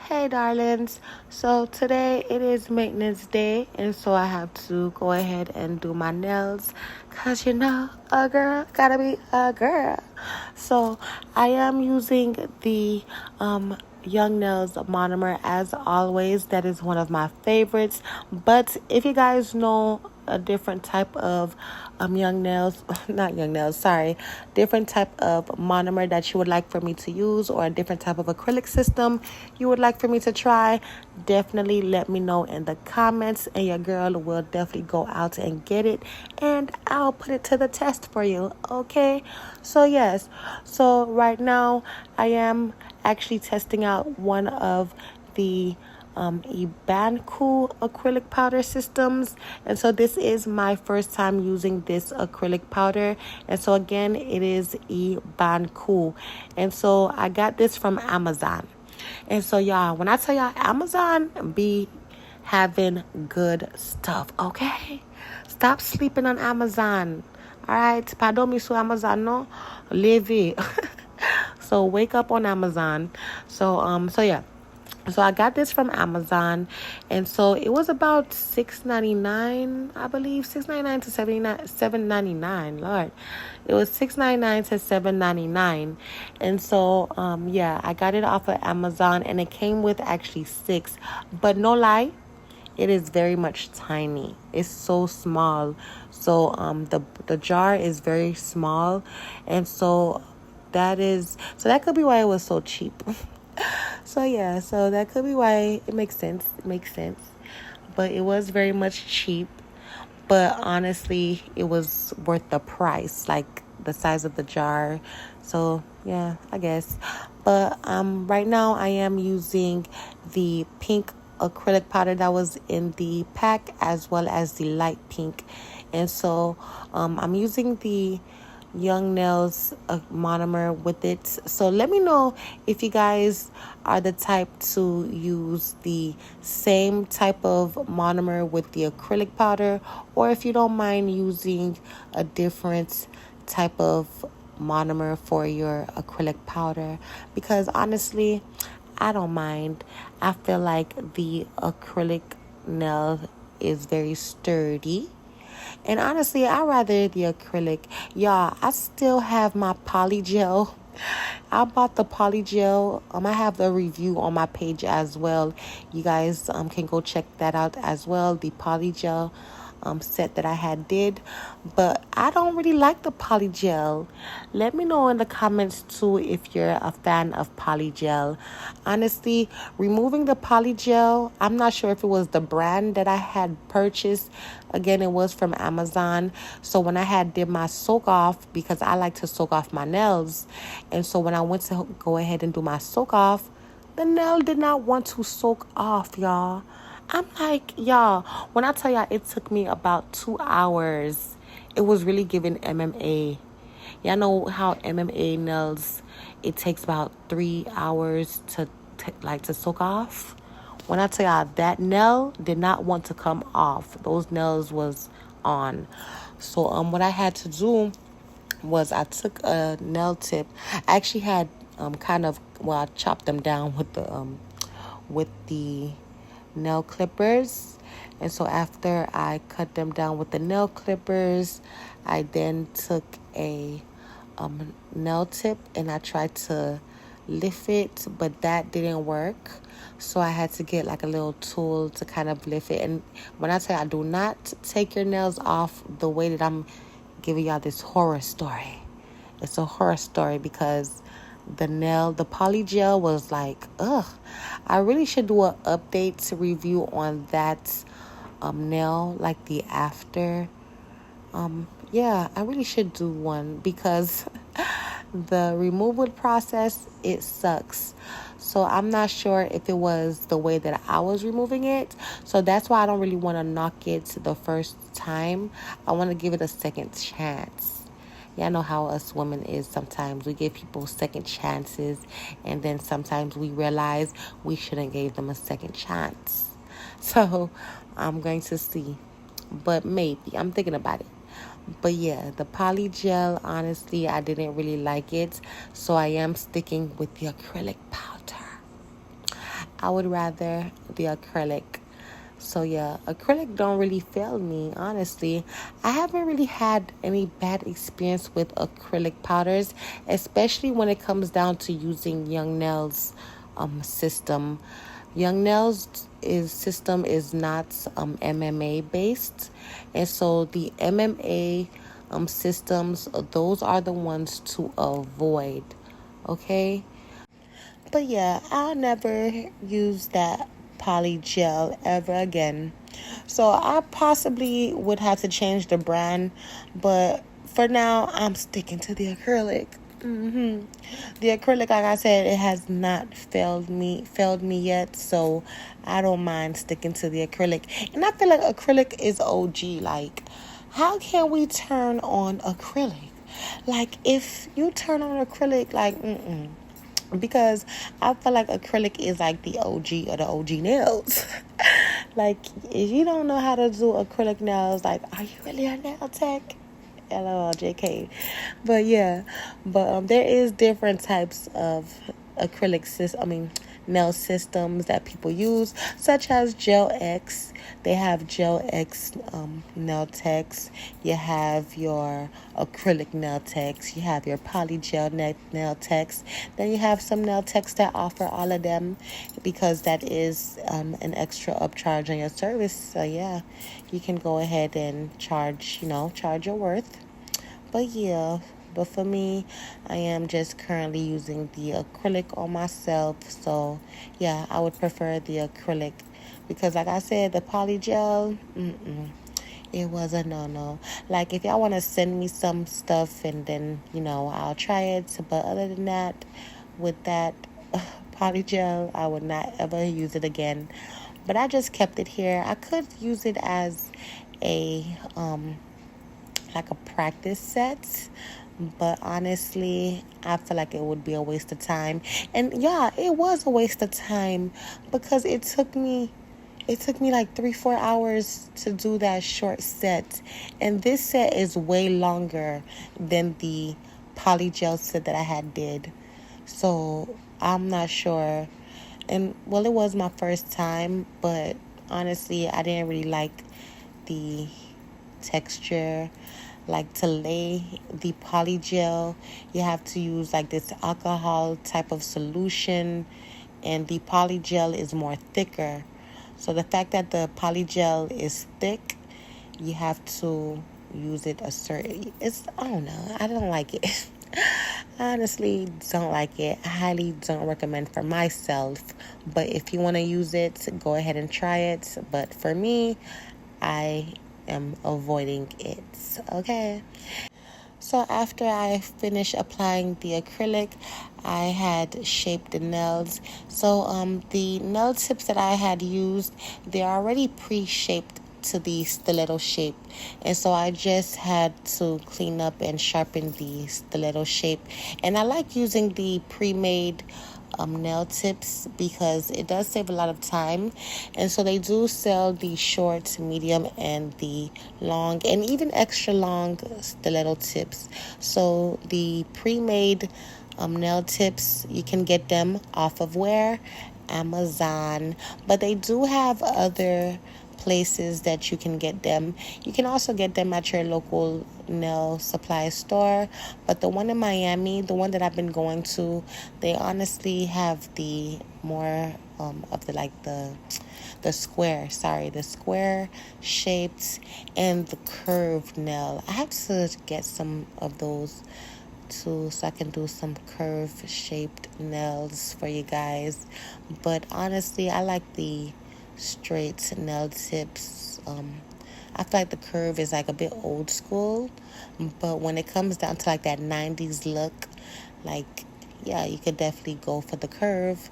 Hey darlings, so today it is maintenance day and so I have to go ahead and do my nails cause a girl gotta be a girl. So I am using the Young Nails monomer as always. That is one of my favorites, but if you guys know a different type of young nails not young nails sorry different type of monomer that you would like for me to use, or a different type of acrylic system you would like for me to try, definitely let me know in the comments, and your girl will definitely go out and get it and I'll put it to the test for you. Okay, so yes, so right now I am actually testing out one of the Ibanku acrylic powder systems, and so this is my first time using this acrylic powder, and so again it is Ibanku, and so I got this from Amazon. And so y'all, when I tell y'all, Amazon be having good stuff, okay? Stop sleeping on Amazon. All right, pardon me, so Amazon no levy. So wake up on Amazon. So yeah. So I got this from Amazon, and so it was about $6.99, I believe, $6.99 to $7.99. Lord, it was $6.99 to $7.99, and so yeah, I got it off of Amazon, and it came with actually 6, but no lie, it is very much tiny. It's so small. So the jar is very small, and so that could be why it was so cheap. So yeah, so that could be why it makes sense. It makes sense. But it was very much cheap. But honestly, it was worth the price, like the size of the jar. So yeah, I guess. But right now I am using the pink acrylic powder that was in the pack, as well as the light pink. And so I'm using the Young Nails monomer with it. So let me know if you guys are the type to use the same type of monomer with the acrylic powder, or if you don't mind using a different type of monomer for your acrylic powder, because honestly I don't mind. I feel like the acrylic nail is very sturdy. And honestly, I rather the acrylic. Y'all, I still have my poly gel. I bought the poly gel. I have the review on my page as well. You guys can go check that out as well. The poly gel set that I did, but I don't really like the poly gel. Let me know in the comments too if you're a fan of poly gel. Honestly, removing the poly gel, I'm not sure if it was the brand that I had purchased. Again, it was from Amazon. So when I did my soak off, because I like to soak off my nails, and so when I went to go ahead and do my soak off, the nail did not want to soak off, y'all. I'm like, y'all, when I tell y'all it took me about 2 hours, it was really giving MMA. Y'all know how MMA nails, it takes about 3 hours to soak off. When I tell y'all, that nail did not want to come off. Those nails was on. So what I had to do was I took a nail tip. I actually had I chopped them down with the nail clippers, and so after I cut them down with the nail clippers, I then took a nail tip and I tried to lift it, but that didn't work. So I had to get like a little tool to kind of lift it. And when I tell you, I do not take your nails off the way that I'm giving y'all this horror story. It's a horror story because the poly gel was like, ugh. I really should do an update review on that nail, like the after. Yeah, I really should do one because the removal process, it sucks. So I'm not sure if it was the way that I was removing it. So that's why I don't really want to knock it the first time. I want to give it a second chance. Yeah, I know how us women is sometimes. We give people second chances, and then sometimes we realize we shouldn't give them a second chance. So I'm going to see. But maybe. I'm thinking about it. But yeah, the poly gel, honestly, I didn't really like it. So I am sticking with the acrylic powder. I would rather the acrylic. So yeah, acrylic don't really fail me, honestly. I haven't really had any bad experience with acrylic powders, especially when it comes down to using Young Nails system. Young Nails is system is not MMA based, and so the MMA systems, those are the ones to avoid. Okay, but yeah, I'll never use that poly gel ever again. So I possibly would have to change the brand, but for now, I'm sticking to the acrylic. The acrylic, like I said, it has not failed me yet, so I don't mind sticking to the acrylic. And I feel like acrylic is OG. Like, how can we turn on acrylic? Like, if you turn on acrylic, like, because I feel like acrylic is like the OG of the OG nails. Like, if you don't know how to do acrylic nails, like, are you really a nail tech? LOL, JK. But yeah, but there is different types of nail systems that people use, such as Gel X. They have Gel X nail techs. You have your acrylic nail techs. You have your polygel nail techs. Then you have some nail techs that offer all of them, because that is an extra upcharge on your service. So yeah, you can go ahead and charge your worth. But yeah, but for me, I am just currently using the acrylic on myself. So yeah, I would prefer the acrylic, because like I said, the polygel, it was a no-no. Like, if y'all want to send me some stuff, and then I'll try it. But other than that, with that polygel, I would not ever use it again. But I just kept it here. I could use it as a like a practice set, but honestly, I feel like it would be a waste of time. And yeah, it was a waste of time, because it took me like 3-4 hours to do that short set, and this set is way longer than the polygel set that I had did. So I'm not sure. And well, it was my first time, but honestly, I didn't really like the texture. Like, to lay the polygel, you have to use like this alcohol type of solution, and the polygel is more thicker. So the fact that the polygel is thick, you have to use it a certain, I don't know, I don't like it. I honestly don't like it. I highly don't recommend for myself, but if you want to use it, go ahead and try it. But for me, I am avoiding it. Okay. So after I finished applying the acrylic, I had shaped the nails. So the nail tips that I had used, they're already pre-shaped to the stiletto shape, and so I just had to clean up and sharpen the stiletto shape. And I like using the pre-made nail tips, because it does save a lot of time. And so they do sell the short, medium, and the long, and even extra long stiletto tips. So the pre-made nail tips, you can get them off of Amazon, but they do have other places that you can get them. You can also get them at your local nail supply store, but the one in Miami, the one that I've been going to, they honestly have the more of the square shaped and the curved nail. I have to get some of those too, so I can do some curve shaped nails for you guys. But honestly, I like the straight nail tips. I feel like the curve is like a bit old school, but when it comes down to like that 90s look, like, yeah, you could definitely go for the curve.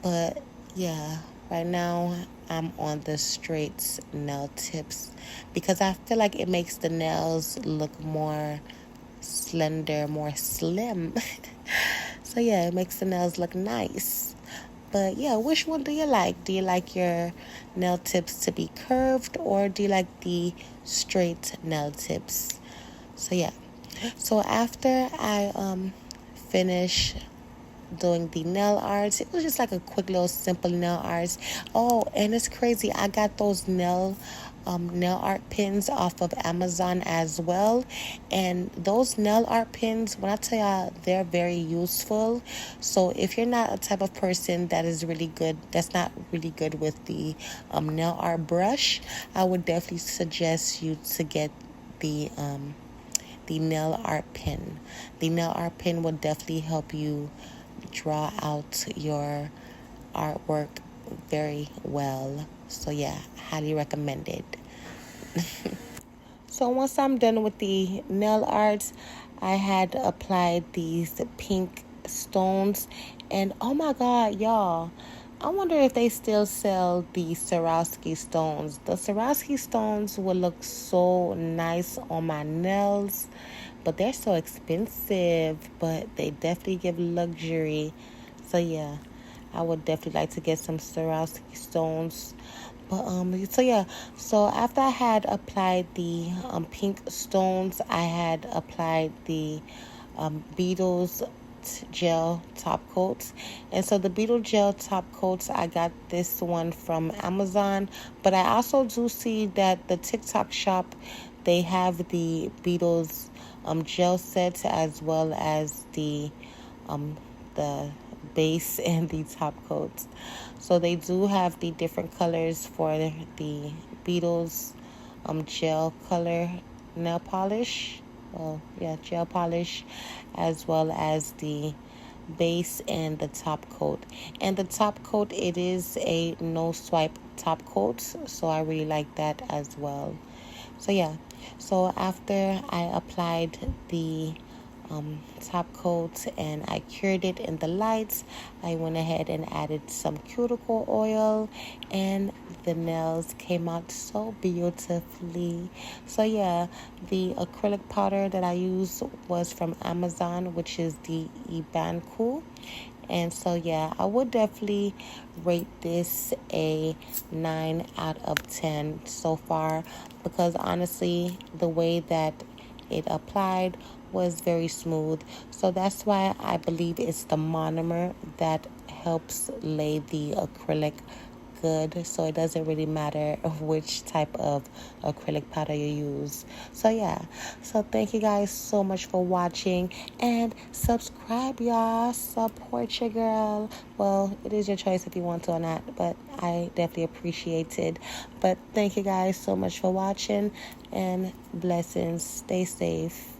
But yeah, right now I'm on the straight nail tips, because I feel like it makes the nails look more slender, more slim. So yeah, it makes the nails look nice. But yeah, which one do you like? Do you like your nail tips to be curved, or do you like the straight nail tips? So yeah. So after I finish doing the nail art. It was just like a quick little simple nail art. Oh, and it's crazy. I got those nail art pins off of Amazon as well. And those nail art pins, when I tell y'all, they're very useful. So if you're not a type of person that is really good, that's not really good with the nail art brush, I would definitely suggest you to get the nail art pen. The nail art pen will definitely help you draw out your artwork very well. So yeah, highly recommended. So once I'm done with the nail art, I had applied these pink stones, and oh my god, y'all, I wonder if they still sell the Swarovski stones. The Swarovski stones would look so nice on my nails, but they're so expensive, but they definitely give luxury. So yeah, I would definitely like to get some Swarovski stones. But so after I had applied the pink stones, I had applied the Beetles gel top coats. And so the Beetle gel top coats, I got this one from Amazon, but I also do see that the TikTok shop, they have the Beetles gel sets as well as the base and the top coats. So they do have the different colors for the Beetles gel color nail polish. Gel polish, as well as the base and the top coat. And the top coat, it is a no swipe top coat, so I really like that as well. So yeah, so after I applied the top coat and I cured it in the lights, I went ahead and added some cuticle oil, and the nails came out so beautifully. So yeah, the acrylic powder that I used was from Amazon, which is the Ibanku. And so yeah, I would definitely rate this a 9 out of 10 so far, because honestly, the way that it applied was very smooth. So that's why I believe it's the monomer that helps lay the acrylic good. So it doesn't really matter which type of acrylic powder you use. So yeah, so thank you guys so much for watching, and subscribe, y'all. Support your girl. Well, it is your choice if you want to or not, but I definitely appreciate it. But thank you guys so much for watching, and blessings. Stay safe.